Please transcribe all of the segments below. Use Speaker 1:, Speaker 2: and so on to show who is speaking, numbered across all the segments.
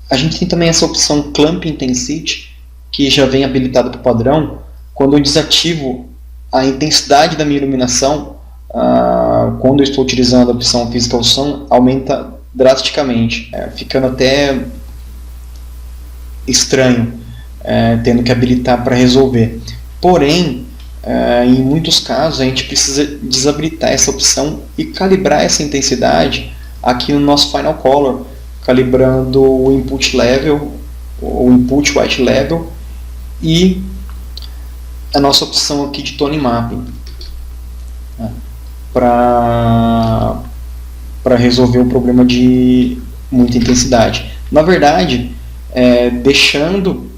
Speaker 1: A gente tem também essa opção Clamp Intensity, que já vem habilitada para o padrão. Quando eu desativo a intensidade da minha iluminação, quando eu estou utilizando a opção Physical Sun, aumenta drasticamente, ficando até estranho, tendo que habilitar para resolver. Porém, em muitos casos, a gente precisa desabilitar essa opção e calibrar essa intensidade aqui no nosso Final Color, calibrando o Input Level, o Input White Level e a nossa opção aqui de Tone Mapping, para resolver o problema de muita intensidade. Na verdade, deixando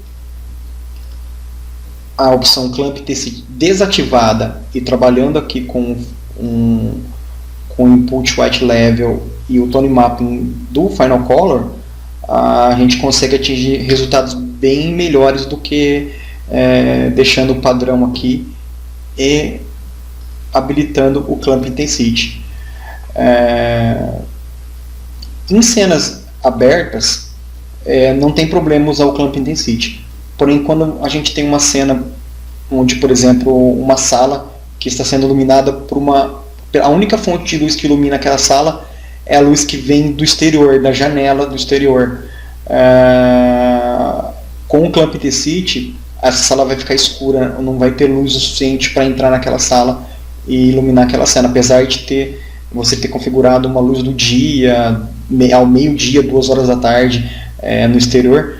Speaker 1: a opção Clamp Intensity desativada e trabalhando aqui com o Input White Level e o Tone Mapping do Final Color, a gente consegue atingir resultados bem melhores do que deixando o padrão aqui e habilitando o Clamp Intensity. Em cenas abertas, não tem problema usar o Clamp Intensity. Porém, quando a gente tem uma cena onde, por exemplo, uma sala que está sendo iluminada por a única fonte de luz que ilumina aquela sala é a luz que vem do exterior, da janela do exterior. Com o Clamp Intensity, essa sala vai ficar escura, não vai ter luz o suficiente para entrar naquela sala e iluminar aquela cena, apesar de você ter configurado uma luz do dia, ao meio-dia, 2 horas da tarde, no exterior.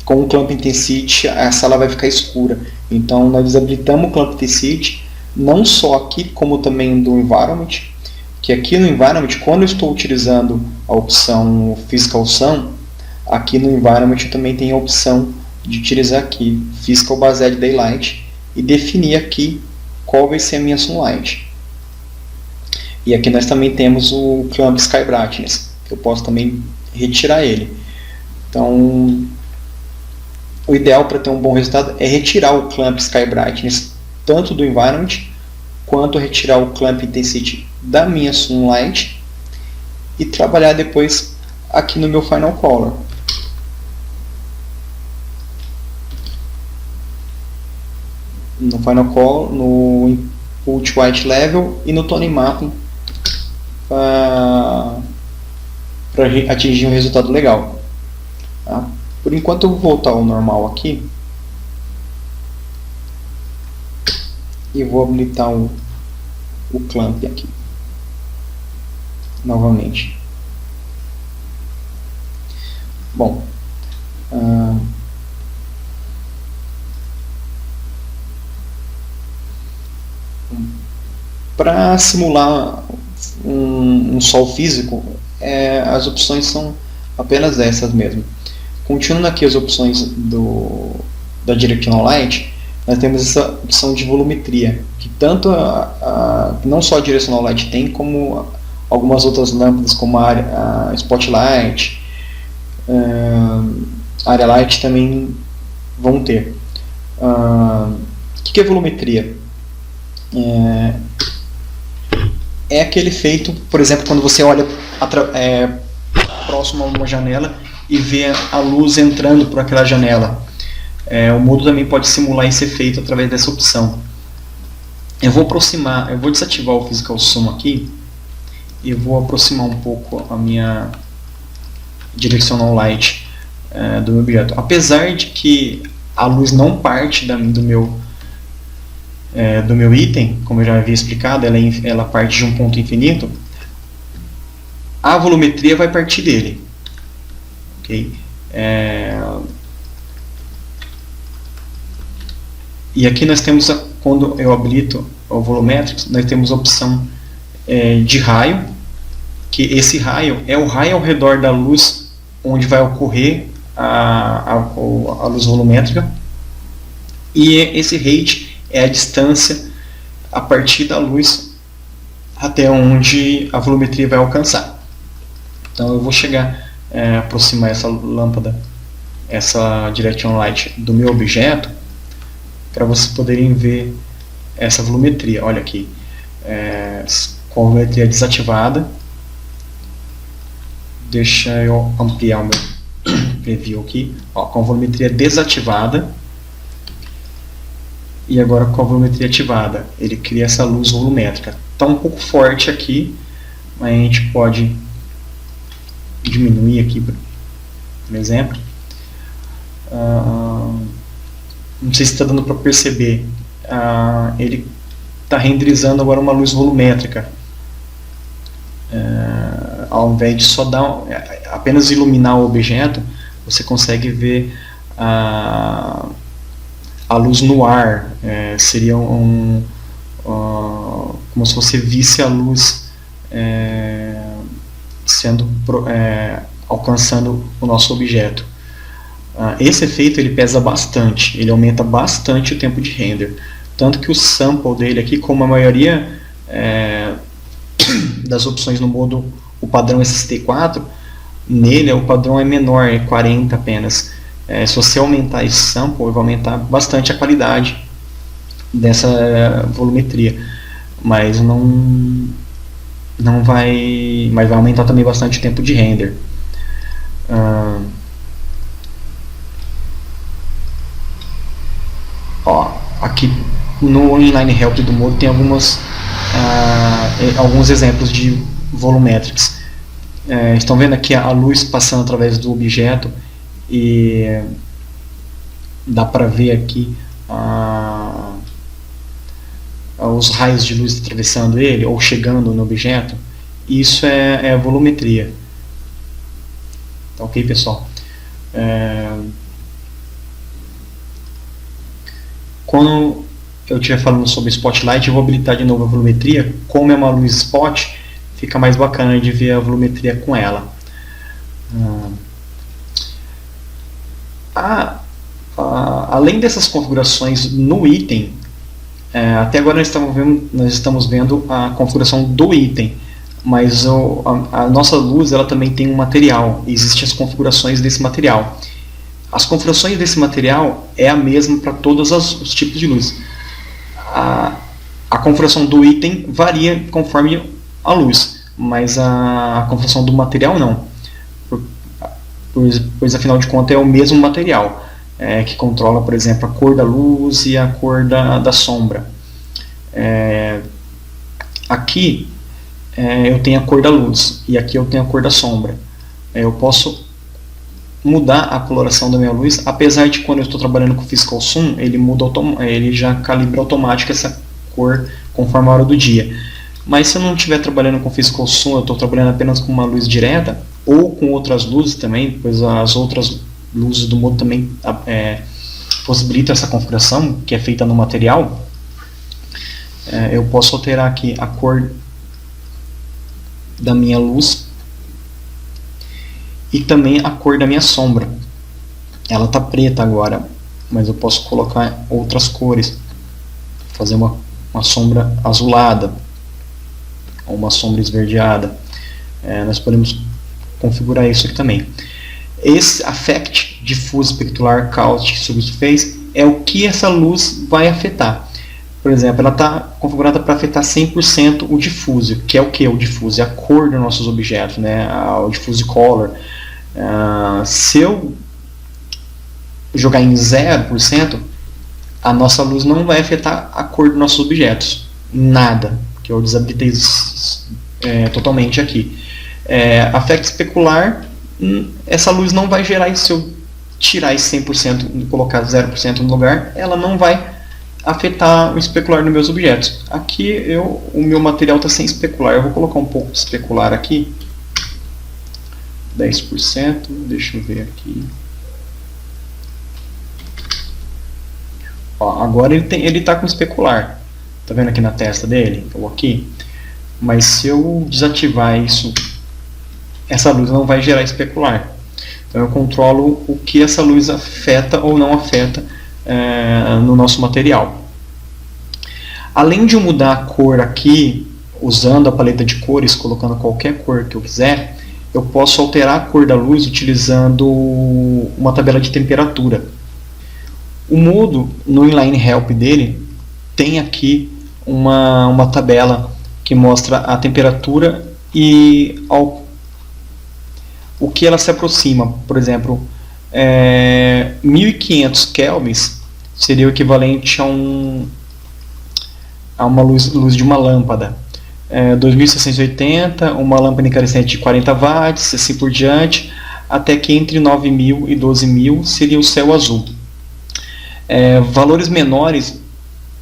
Speaker 1: Com o Clamp Intensity, a sala vai ficar escura. Então, nós desabilitamos o Clamp Intensity, não só aqui, como também do Environment, que aqui no Environment, quando eu estou utilizando a opção Physical Sun, aqui no Environment eu também tenho a opção de utilizar aqui Physical Based Daylight e definir aqui qual vai ser a minha Sunlight. E aqui nós também temos o Clamp Sky Brightness, que eu posso também retirar ele. Então, o ideal para ter um bom resultado é retirar o Clamp Sky Brightness tanto do Environment, quanto retirar o Clamp Intensity da minha Sunlight e trabalhar depois aqui no meu Final Color. No Final Color, no Input White Level e no Tone Mapping para atingir um resultado legal. Tá? Por enquanto eu vou voltar ao normal aqui e vou habilitar o Clamp aqui novamente. Bom, para simular um sol físico, as opções são apenas essas mesmo. Continuando aqui as opções da Directional Light, nós temos essa opção de volumetria, que tanto não só a Directional Light tem, como algumas outras lâmpadas, como a Spotlight, a Area Light também vão ter. O que é volumetria? É aquele efeito, por exemplo, quando você olha próximo a uma janela e vê a luz entrando por aquela janela. O Moodle também pode simular esse efeito através dessa opção. Eu vou desativar o Physical Sun aqui e vou aproximar um pouco a minha Directional Light do meu objeto. Apesar de que a luz não parte do meu item, como eu já havia explicado, ela parte de um ponto infinito, a volumetria vai partir dele. Okay? E aqui nós temos, quando eu habilito o Volumetrics, nós temos a opção de raio, que esse raio é o raio ao redor da luz onde vai ocorrer a luz volumétrica, e esse rate é a distância a partir da luz até onde a volumetria vai alcançar. Então eu vou aproximar essa lâmpada, essa Directional Light do meu objeto, para vocês poderem ver essa volumetria. Olha aqui, com a volumetria desativada, Deixa eu ampliar o meu preview aqui. Ó, com a volumetria desativada. E agora com a volumetria ativada, ele cria essa luz volumétrica. Está um pouco forte aqui, mas a gente pode diminuir aqui, por exemplo. Não sei se está dando para perceber. Ele está renderizando agora uma luz volumétrica. Ao invés de só apenas iluminar o objeto, você consegue ver a luz no ar. Seria como se você visse a luz alcançando o nosso objeto. Esse efeito ele pesa bastante, ele aumenta bastante o tempo de render. Tanto que o sample dele aqui, como a maioria das opções no modo o padrão SST4, nele o padrão é menor, é 40 apenas. Se você aumentar esse sample, vai aumentar bastante a qualidade dessa volumetria, mas não vai, mas vai aumentar também bastante o tempo de render. Aqui no Inline Help do Modo tem alguns exemplos de volumetrics. Estão vendo aqui a luz passando através do objeto e dá para ver aqui os raios de luz atravessando ele ou chegando no objeto. Isso é volumetria. Tá ok, pessoal? Quando eu estiver falando sobre Spotlight, eu vou habilitar de novo a volumetria. Como é uma luz spot, fica mais bacana de ver a volumetria com ela. Além dessas configurações no item, até agora nós estamos vendo a configuração do item, mas a nossa luz ela também tem um material. Existem as configurações desse material. As configurações desse material é a mesma para todos os tipos de luz. A configuração do item varia conforme a luz, mas a configuração do material não, pois afinal de contas é o mesmo material que controla, por exemplo, a cor da luz e a cor da sombra. Aqui eu tenho a cor da luz e aqui eu tenho a cor da sombra. Eu posso mudar a coloração da minha luz, apesar de quando eu estou trabalhando com Physical Zoom, ele já calibra automático essa cor conforme a hora do dia. Mas se eu não estiver trabalhando com Physical Zoom, eu estou trabalhando apenas com uma luz direta, ou com outras luzes também, pois as outras luzes do modo também possibilitam essa configuração, que é feita no material. Eu posso alterar aqui a cor da minha luz e também a cor da minha sombra. Ela está preta agora, mas eu posso colocar outras cores, fazer uma sombra azulada ou uma sombra esverdeada. Nós podemos configurar isso aqui também. Esse Affect, Diffuse, Specular, Caustic, Subsurface é o que essa luz vai afetar. Por exemplo, ela está configurada para afetar 100% o diffuse, que é o que? O diffuse é a cor dos nossos objetos, né? O diffuse color. Se eu jogar em 0%, a nossa luz não vai afetar a cor dos nossos objetos. Nada, que eu desabilitei totalmente aqui. Affect especular, essa luz não vai gerar, se eu tirar esse 100% e colocar 0% no lugar, ela não vai afetar o especular nos meus objetos. Aqui o meu material está sem especular. Eu vou colocar um pouco de especular aqui, 10%, deixa eu ver aqui. Agora ele está com especular. Tá vendo aqui na testa dele? Ou aqui? Mas se eu desativar isso, essa luz não vai gerar especular. Então eu controlo o que essa luz afeta ou não afeta no nosso material. Além de eu mudar a cor aqui, usando a paleta de cores, colocando qualquer cor que eu quiser, eu posso alterar a cor da luz utilizando uma tabela de temperatura. O Modo, no Inline Help dele, tem aqui uma tabela que mostra a temperatura e o que ela se aproxima. Por exemplo, 1500 kelvins seria o equivalente a uma luz de uma lâmpada. 2680, uma lâmpada incandescente de 40 watts, assim por diante, até que entre 9000 e 12000 seria o céu azul. Valores menores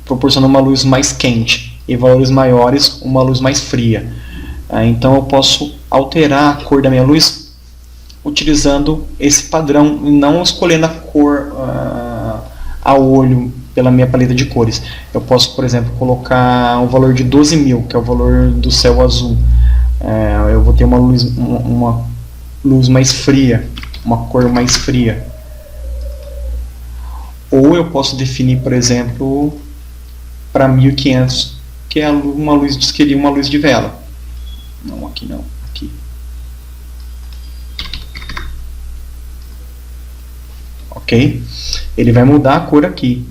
Speaker 1: proporcionam uma luz mais quente e valores maiores uma luz mais fria. Então eu posso alterar a cor da minha luz utilizando esse padrão e não escolhendo a cor a olho pela minha paleta de cores. Eu posso, por exemplo, colocar um valor de 12000, que é o valor do céu azul. Eu vou ter uma luz mais fria, uma cor mais fria. Ou eu posso definir, por exemplo, para 1500, que é uma luz de vela. Não, aqui não, aqui. Ok? Ele vai mudar a cor aqui.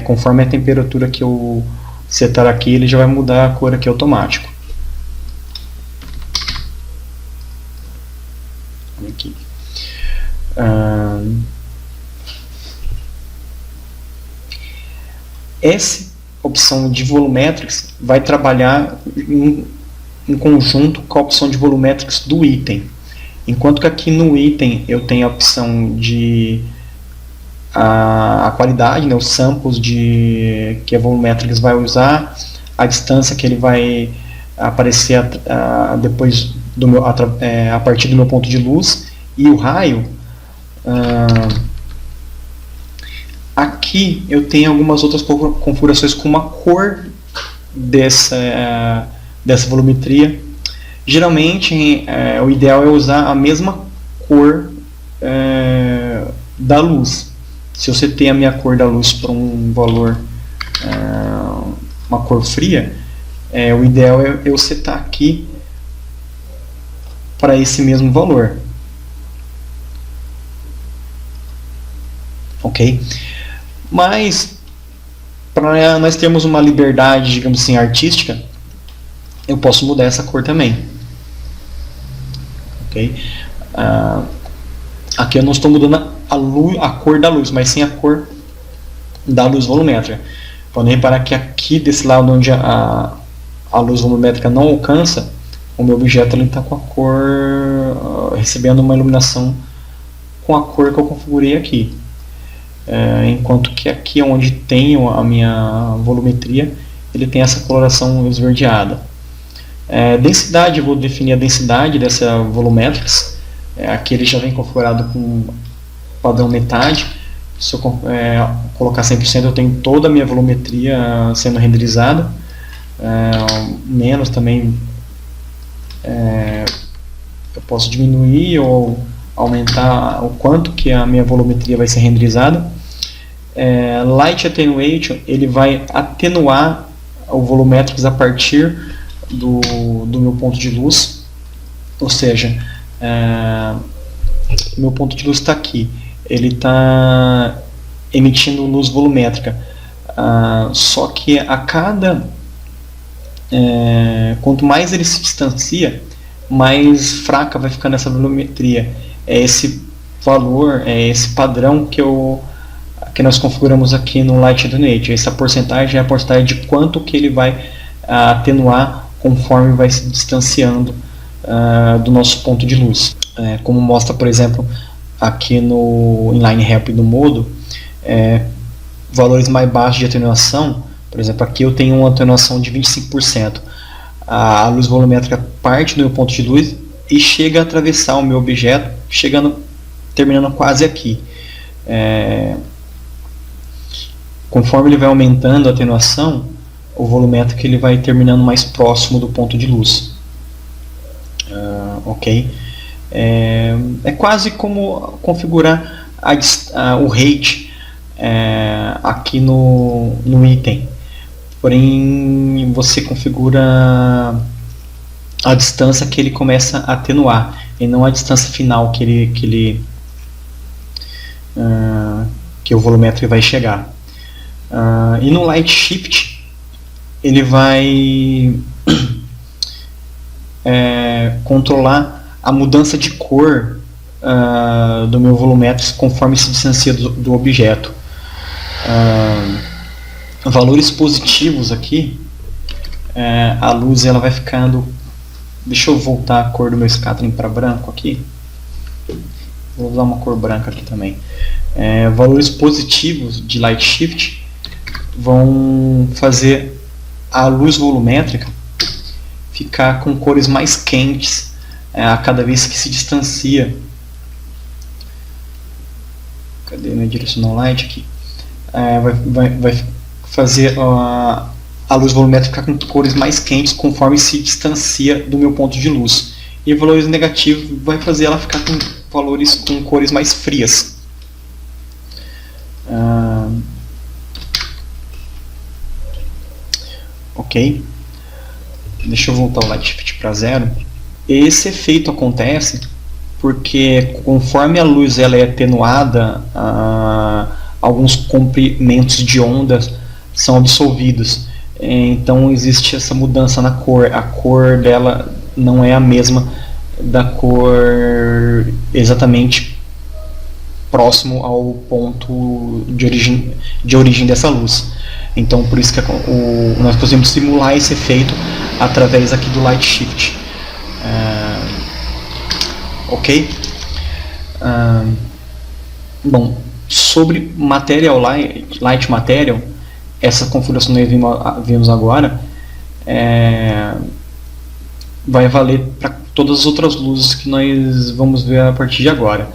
Speaker 1: Conforme a temperatura que eu setar aqui, ele já vai mudar a cor aqui automático. Aqui. Essa opção de volumetrics vai trabalhar em conjunto com a opção de volumetrics do item. Enquanto que aqui no item eu tenho a opção de a qualidade, né, os samples que a volumetrics vai usar, a distância que ele vai aparecer depois a partir do meu ponto de luz e o raio. Aqui eu tenho algumas outras configurações com uma cor dessa volumetria. Geralmente o ideal é usar a mesma cor da luz. Se eu setei a minha cor da luz para um valor, uma cor fria, o ideal é eu setar aqui para esse mesmo valor. Ok? Mas, para nós termos uma liberdade, digamos assim, artística, eu posso mudar essa cor também. Ok? Aqui eu não estou mudando a cor da luz, mas sim a cor da luz volumétrica. Podem reparar que aqui desse lado onde a luz volumétrica não alcança, o meu objeto está com a cor, recebendo uma iluminação com a cor que eu configurei aqui. Enquanto que aqui onde tenho a minha volumetria, ele tem essa coloração esverdeada. Densidade, eu vou definir a densidade dessa volumetrics. Aqui ele já vem configurado com padrão metade. Se eu colocar 100%, eu tenho toda a minha volumetria sendo renderizada. Menos também eu posso diminuir ou aumentar o quanto que a minha volumetria vai ser renderizada. Light Attenuation, ele vai atenuar o volumetrics a partir do meu ponto de luz. Ou seja, meu ponto de luz está aqui, ele está emitindo luz volumétrica, só que a cada quanto mais ele se distancia, mais fraca vai ficando essa volumetria. É esse valor, esse padrão que nós configuramos aqui no Light Attenuation. Essa porcentagem é a porcentagem de quanto que ele vai atenuar conforme vai se distanciando do nosso ponto de luz. Como mostra, por exemplo, aqui no Inline Help do Modo, valores mais baixos de atenuação. Por exemplo, aqui eu tenho uma atenuação de 25%. A luz volumétrica parte do meu ponto de luz e chega a atravessar o meu objeto, terminando quase aqui. Conforme ele vai aumentando a atenuação, o volumétrico ele vai terminando mais próximo do ponto de luz. Ok? É quase como configurar o rate aqui no item. Porém, você configura a distância que ele começa a atenuar e não a distância final que o volumétrico vai chegar. E no Light Shift ele vai controlar a mudança de cor do meu volumétrico conforme se distancia do objeto. Valores positivos aqui, a luz ela vai ficando... Deixa eu voltar a cor do meu scattering para branco aqui. Vou usar uma cor branca aqui também. Valores positivos de light shift vão fazer a luz volumétrica ficar com cores mais quentes a cada vez que se distancia. Cadê meu directional light aqui? Vai fazer a luz volumétrica ficar com cores mais quentes conforme se distancia do meu ponto de luz. E valores negativos vai fazer ela ficar com valores com cores mais frias. Ok. Deixa eu voltar o light shift para 0. Esse efeito acontece porque conforme a luz ela é atenuada, alguns comprimentos de ondas são absorvidos. Então existe essa mudança na cor. A cor dela não é a mesma da cor exatamente próximo ao ponto de origem dessa luz. Então por isso que nós conseguimos simular esse efeito através aqui do light shift. Ok? Bom, sobre material light material, essa configuração que nós vimos agora vai valer para todas as outras luzes que nós vamos ver a partir de agora.